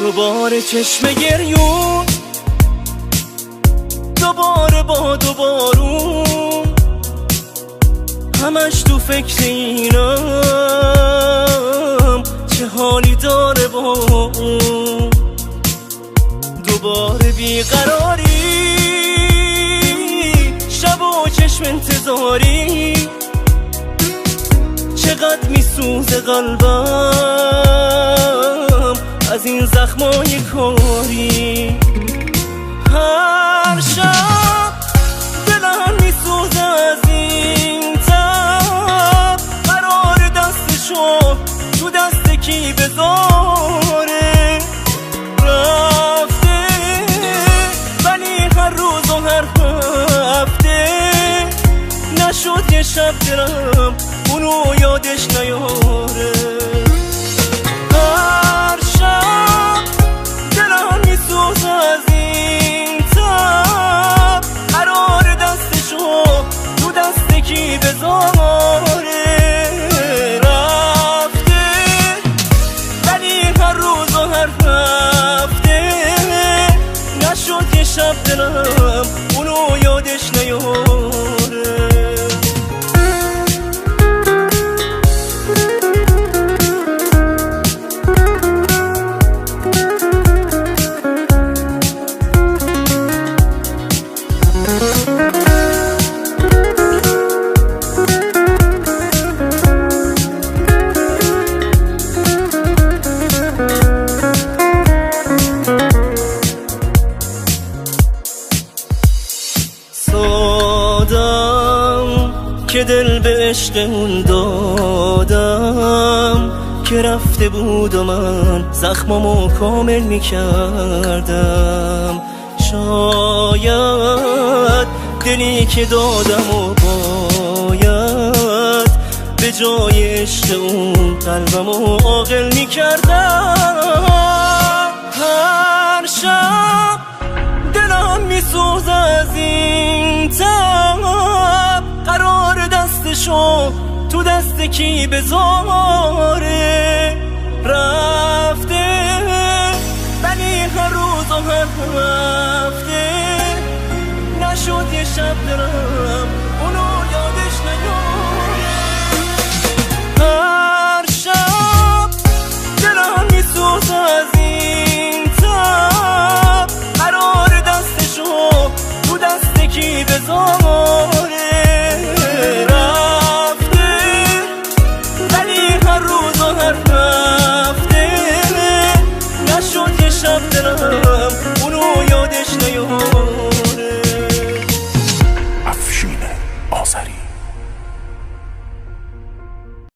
دوباره چشم گریون، دوباره باد و بارون، همش تو فکر اینم چه حالی داره با اون. دوباره بیقراری، شب و چشم انتظاری، چقدر میسوزه قلبم از این زخمای کاری. هر شب دلم میسوزه از این تب، قرار دستشو تو دست کی بذاره. رفته ولی هر روز و هر هفته نشد یه شب دلم اونو یادش نیاره. هر شب دلم میسوزه از این تب، قرار دستشو تو دست کی بذاره. رفته ولی هر روز و هر هفته نشد یه شب دلم اونو یادش نیاره. که دل به عشق اون دادم که رفته بود و من زخممو کامل میکردم. شاید دلی که دادم و باید به جای عشق اون قلبمو عاقل میکردم. هر شب دلم میسوزه از این تب، قرار دستشو تو دست کی بذاره. رفته ولی هر روز و هر هفته نشد یه شب دلم